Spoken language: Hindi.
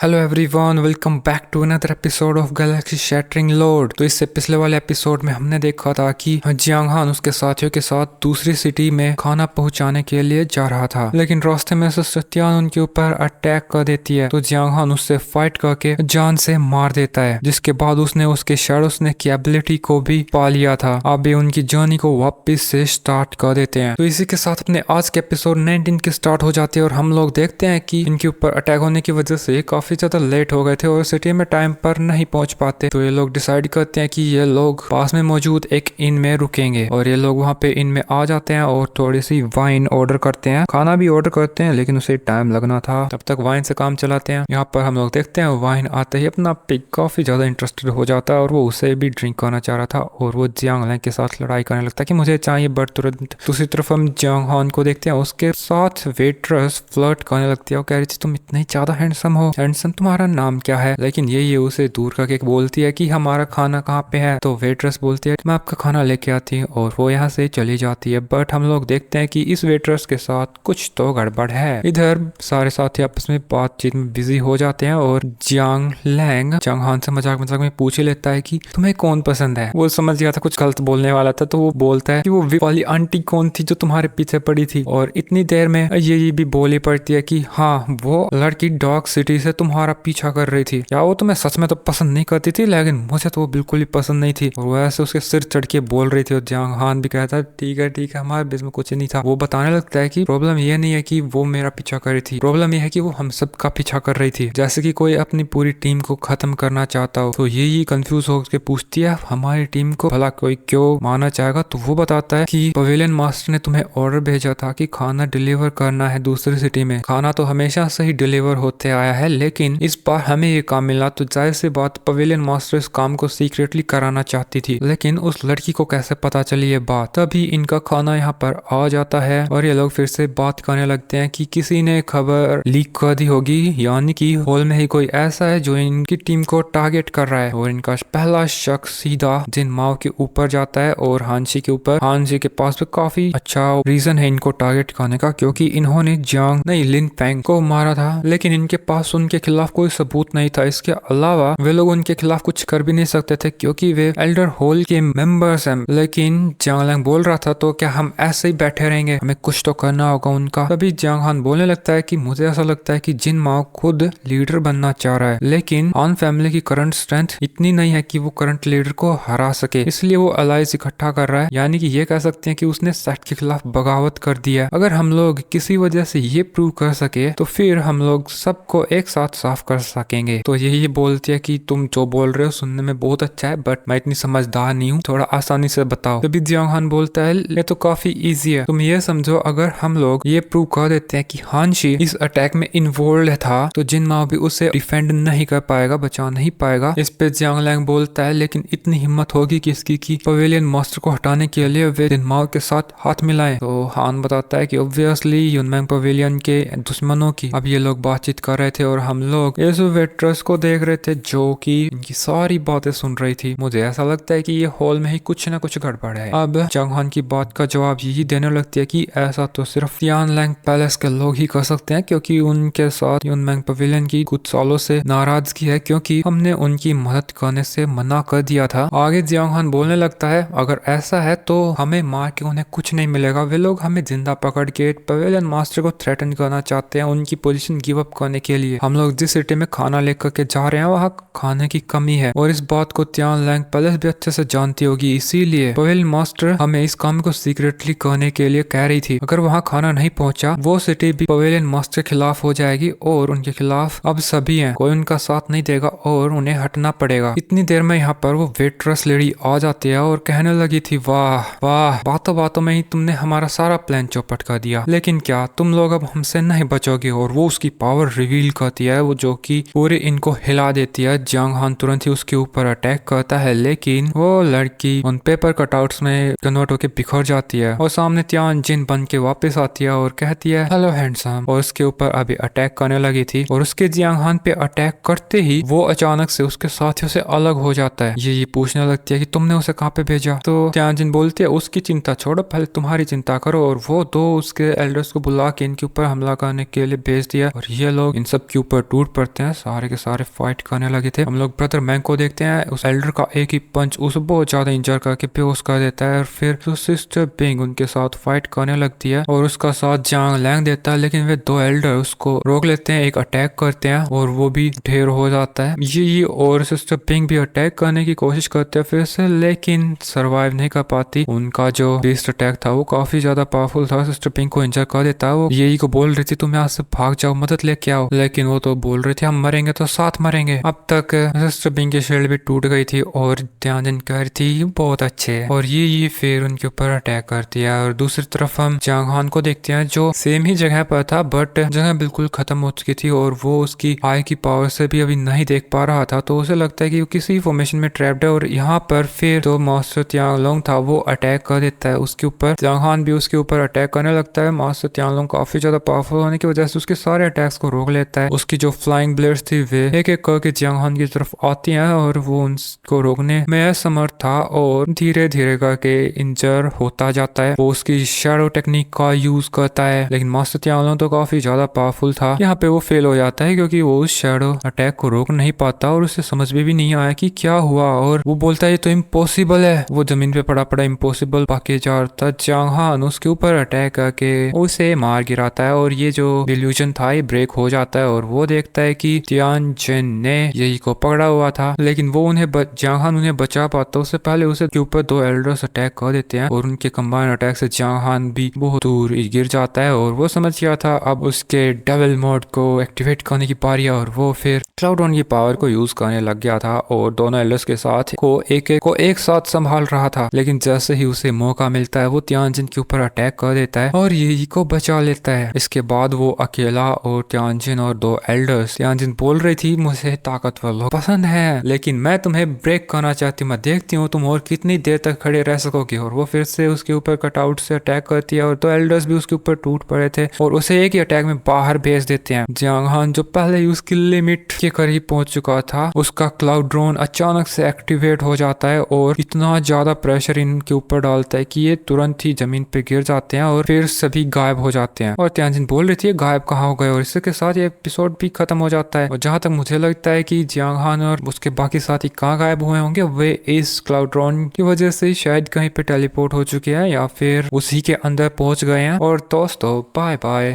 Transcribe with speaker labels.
Speaker 1: Hello everyone, welcome back to another episode of galaxy shattering load. तो इससे पिछले वाले एपिसोड में हमने देखा था कि जियांग हान उसके साथियों के साथ दूसरी सिटी में खाना पहुंचाने के लिए जा रहा था, लेकिन रास्ते में से सत्यान उनके ऊपर अटैक कर देती है। तो जियांग हान उससे फाइट करके जान से मार देता है, जिसके बाद उसने उसके शैडो स्नेक की एबिलिटी को भी पा लिया था। अब ये उनकी जर्नी को वापस से स्टार्ट कर देते हैं। तो इसी के साथ अपने आज के एपिसोड 19 के स्टार्ट हो जाते हैं और हम लोग देखते हैं कि इनके ऊपर अटैक होने की वजह से काफी ज्यादा लेट हो गए थे और सिटी में टाइम पर नहीं पहुंच पाते। तो ये लोग डिसाइड करते हैं कि ये लोग पास में मौजूद एक इन में रुकेंगे और ये लोग वहाँ पे इन में आ जाते हैं और थोड़ी सी वाइन ऑर्डर करते हैं। खाना भी ऑर्डर करते हैं, लेकिन उसे टाइम लगना था, तब तक वाइन से काम चलाते हैं। यहाँ पर हम लोग देखते हैं वाइन आते ही अपना पिग काफी ज्यादा इंटरेस्टेड हो जाता है और वो उसे भी ड्रिंक करना चाह रहा था और वो जियांग लैंग के साथ लड़ाई करने लगता है कि मुझे चाहिए बट तुरंत। दूसरी तरफ हम जियांग हान को देखते हैं, उसके साथ वेट्रेस फ्लर्ट करने लगती है और कह रही थी तुम इतने ज्यादा हैंडसम हो, हैंडसम तुम्हारा नाम क्या है। लेकिन ये उसे दूर करके बोलती है कि हमारा खाना कहाँ पे है। तो वेट्रेस बोलती है मैं आपका खाना लेके आती हूँ और वो यहाँ से चली जाती है। बट हम लोग देखते हैं कि इस वेट्रेस के साथ कुछ तो गड़बड़ है। इधर सारे साथी आपस में बातचीत में बिजी हो जाते हैं और जियांग लैंग जियांग हान से मजाक मजाक में पूछ ही लेता है कि तुम्हें कौन पसंद है। वो समझ गया था कुछ गलत बोलने वाला था, तो वो बोलता है कि वो वाली आंटी कौन थी जो तुम्हारे पीछे पड़ी थी। और इतनी देर में ये भी बोली पड़ती है कि हाँ वो लड़की डॉग सिटी से तुम्हारा पीछा कर रही थी। या वो तुम्हें सच में तो पसंद नहीं करती थी, लेकिन मुझे तो वो बिल्कुल ही पसंद नहीं थी। और वो ऐसे उसके सिर चढ़ के बोल रही थी और जियांग हान भी कहता है ठीक है हमारे बीच में कुछ नहीं था। वो बताने लगता है कि प्रॉब्लम ये नहीं है कि वो मेरा पीछा कर रही थी, प्रॉब्लम ये है कि वो हम सब का पीछा कर रही थी, जैसे कि कोई अपनी पूरी टीम को खत्म करना चाहता हो। तो ये कंफ्यूज होकर पूछती है हमारी टीम को भला कोई क्यों मारना चाहेगा। तो वो बताता है कि पवेलियन मास्टर ने तुम्हें ऑर्डर भेजा था कि खाना डिलीवर करना है दूसरी सिटी में। खाना तो हमेशा से ही डिलीवर होते आया है, लेकिन इस बार हमें ये काम मिला तो जाहिर सी बात पवेलियन मास्टर इस काम को सीक्रेटली कराना चाहती थी। लेकिन उस लड़की को कैसे पता चली ये बात। तभी इनका खाना यहाँ पर आ जाता है और ये लोग फिर से बात करने लगते हैं कि किसी ने खबर लीक कर दी होगी, यानी कि हॉल में ही कोई ऐसा है जो इनकी टीम को टारगेट कर रहा है। और इनका पहला शक सीधा जिन माओ के ऊपर जाता है और हानशी के ऊपर। हानशी के पास भी काफी अच्छा रीजन है इनको टारगेट करने का, क्योंकि इन्होंने जियांग नहीं लिन फेंग को मारा था, लेकिन इनके पास उनके खिलाफ कोई सबूत नहीं था। इसके अलावा वे लोग उनके खिलाफ कुछ कर भी नहीं सकते थे क्योंकि वे एल्डर होल के मेंबर्स हैं। लेकिन जियांग लैंग बोल रहा था तो क्या हम ऐसे ही बैठे रहेंगे, हमें कुछ तो करना होगा उनका। तभी जियांग हान बोलने लगता है कि मुझे ऐसा लगता है कि जिन माओ खुद लीडर बनना चाह रहा है, लेकिन हान फैमिली की करंट स्ट्रेंथ इतनी नहीं है कि वो करंट लीडर को हरा सके, इसलिए वो अलाइज इकट्ठा कर रहा है। यानी कि ये कह सकते हैं कि उसने सेट के खिलाफ बगावत कर दिया। अगर हम लोग किसी वजह से ये प्रूव कर सके तो फिर हम लोग सबको एक साथ साफ कर सकेंगे। तो यही बोलती है कि तुम जो बोल रहे हो सुनने में बहुत अच्छा है, बट मैं इतनी समझदार नहीं हूँ, थोड़ा आसानी से बताओ। तभी जियांग हान बोलता है ये तो काफी इजी है, तुम ये समझो अगर हम लोग ये प्रूव कर देते हैं कि हानशी इस अटैक में इन्वॉल्व था तो जिन माओ भी उसे डिफेंड नहीं कर पाएगा, बचा नहीं पाएगा। इस पे जियांग लैंग बोलता है लेकिन इतनी हिम्मत होगी किसकी कि पवेलियन मास्टर को हटाने के लिए वे जिन माओ के साथ हाथ मिलाएं। तो हान बताता है कि ऑब्वियसली युनमैंग पवेलियन के दुश्मनों की। अब ये लोग बातचीत कर रहे थे और हम लोग इस वेट्रेस को देख रहे थे जो कि इनकी सारी बातें सुन रही थी। मुझे ऐसा लगता है कि ये हॉल में ही कुछ ना कुछ गड़बड़ है। अब जियांग हान की बात का जवाब यही देने लगती है कि ऐसा तो सिर्फ तियान लैंग पैलेस के लोग ही कर सकते हैं, क्योंकि उनके साथ युनमैंग पवेलियन की कुछ सालों से नाराजगी है, क्योंकि हमने उनकी मदद करने से मना कर दिया था। आगे जियांग हान बोलने लगता है अगर ऐसा है तो हमें मार के उन्हें कुछ नहीं मिलेगा, वे लोग हमें जिंदा पकड़ के पवेलियन मास्टर को थ्रेटन करना चाहते हैं उनकी पोजीशन गिव अप करने के लिए। हम लोग जिस सिटी में खाना लेकर के जा रहे हैं वहाँ खाने की कमी है और इस बात को तियान लैंग पैलेस भी अच्छे से जानती होगी, इसीलिए पवेलियन मास्टर हमें इस काम को सीक्रेटली करने के लिए कह रही थी। अगर वहाँ खाना नहीं पहुंचा वो सिटी भी पवेलियन मास्टर के खिलाफ हो जाएगी और उनके खिलाफ अब सभी हैं, कोई उनका साथ नहीं देगा और उन्हें हटना पड़ेगा। इतनी देर में यहाँ पर वो वेट्रेस लेडी आ जाती है और कहने लगी थी वाह वाह, बातों बातों में ही तुमने हमारा सारा प्लान चौपट कर दिया, लेकिन क्या तुम लोग अब हमसे नहीं बचोगे। और वो उसकी पावर रिवील करती है वो जो कि पूरे इनको हिला देती है। जियांग हान तुरंत ही उसके ऊपर अटैक करता है, लेकिन वो लड़की उन पेपर कटआउट्स में कन्वर्ट होकर बिखर जाती है और सामने तियान जिन बन के वापस आती है और कहती है हेलो हैंडसम, और उसके ऊपर अभी अटैक करने लगी थी। और उसके जियांग हान पे अटैक करते ही वो अचानक से उसके साथियों से अलग हो जाता है। ये पूछने लगती है कि तुमने उसे कहाँ पे भेजा। तो तियान जिन बोलती है उसकी चिंता छोड़ो, पहले तुम्हारी चिंता करो। और वो दो उसके एल्डर्स को बुला के इनके ऊपर हमला करने के लिए भेज दिया और ये लोग इन सब के ऊपर टूट पड़ते हैं। सारे के सारे फाइट करने लगे थे। हम लोग ब्रदर मैंग को देखते हैं, उस एल्डर का एक ही पंच उसे बहुत ज्यादा इंजर करके बेहोश कर देता है और फिर तो सिस्टर बिंग उनके साथ फाइट करने लगती है और उसका साथ जांग लैंग देता है, लेकिन वे दो एल्डर उसको रोक लेते हैं, एक अटैक करते हैं और वो भी ढेर हो जाता है। ये और सिस्टर बिंग भी अटैक करने की कोशिश करते हैं फिर से, लेकिन सरवाइव नहीं कर पाती। उनका जो बीस्ट अटैक था वो काफी ज्यादा पावरफुल था, सिस्टर पिंक को इंजर कर देता है। वो यही को बोल रही थी तुम यहाँ से भाग जाओ, मदद लेके आओ, लेकिन वो तो बोल रही थी हम मरेंगे तो साथ मरेंगे। अब तक सिस्टर पिंक की शील्ड भी टूट गई थी और ध्यान कर थी बहुत अच्छे, और ये फिर उनके ऊपर अटैक करती है। और दूसरी तरफ हम जांग हान को देखते हैं जो सेम ही जगह पर था, बट जगह बिल्कुल खत्म हो चुकी थी और वो उसकी आई की पावर से भी अभी नहीं देख पा रहा था। तो उसे लगता है कि वो किसी फॉर्मेशन में ट्रैप्ड है और यहाँ पर फिर जो मास्टर त्यांगलोंग था वो अटैक कर देता है उसके ऊपर। जांग हान भी उसके ऊपर अटैक करने लगता है। मास्टर त्यांगलोंग काफी ज्यादा पावरफुल होने की वजह से उसके सारे अटैक्स को रोक लेता है। उसकी जो फ्लाइंग ब्लेड्स थी वे एक एक करके जांग हान की तरफ आती हैं और वो उनको रोकने में असमर्थ था और धीरे धीरे करके इंजर होता जाता है। वो उसकी शैडो टेक्निक का यूज करता है, लेकिन मास्टर त्यांगलोंग तो काफी ज्यादा पावरफुल था। यहाँ पे वो फेल हो जाता है क्योंकि वो उस शैडो अटैक को रोक नहीं पाता और उसे समझ में भी नहीं आया कि क्या हुआ, और वो बोलता है ये तो इम्पॉसिबल है। वो जमीन पे पड़ा पड़ा इम्पॉसिबल बाकी जाता जांग हान उसके ऊपर अटैक करके उसे मार गिराता है और ये जो डिल्यूजन था ये ब्रेक हो जाता है और वो देखता है कि तियानजिन ने यही को पकड़ा हुआ था, लेकिन वो जांग हान उन्हें बचा पाता उससे पहले उसे के ऊपर दो एल्डर्स अटैक कर देते हैं और उनके कंबाइन अटैक से जांग हान भी बहुत दूर गिर जाता है। और वो समझ गया था अब उसके डबल मोड को एक्टिवेट करने की पारी है और वो फिर क्लाउडॉन की पावर को यूज करने लग गया था और दोनों एल्डर्स के साथ को एक साथ संभाल रहा था। लेकिन जैसे ही उसे मौका मिलता है वो तियानजिन के ऊपर अटैक कर देता है और यही को बचा लेता है। इसके बाद वो अकेला और तियानजिन और दो एल्डर्स, तियानजिन बोल रही थी मुझे ताकतवर लोग पसंद है लेकिन मैं तुम्हें ब्रेक करना चाहती हूँ, मैं देखती हूँ तुम और कितनी देर तक खड़े रह सकोगे। और वो फिर से उसके ऊपर कटआउट से अटैक करती है और दो एल्डर्स भी उसके ऊपर टूट पड़े थे और उसे एक ही अटैक में बाहर भेज देते हैं। जांग हान जो पहले ही उसकी लिमिट के करीब पहुंच चुका था, उसका क्लाउड ड्रोन अचानक से एक्टिवेट हो जाता है और इतना ज्यादा प्रेशर इनके ऊपर डालता है कि ये तुरंत ही जमीन पे गिर जाते हैं और फिर सभी गायब हो जाते हैं। और तियानजिन बोल रही थी गायब कहाँ हो गए, और इसके साथ ये एपिसोड भी खत्म हो जाता है। और जहां तक मुझे लगता है कि जांग हान और उसके बाकी साथी कहाँ गायब हुए होंगे, वे इस क्लाउड ड्रोन की वजह से शायद कहीं पे टेलीपोर्ट हो चुके हैं या फिर उसी के अंदर पहुंच गए हैं। और दोस्तों बाय बाय।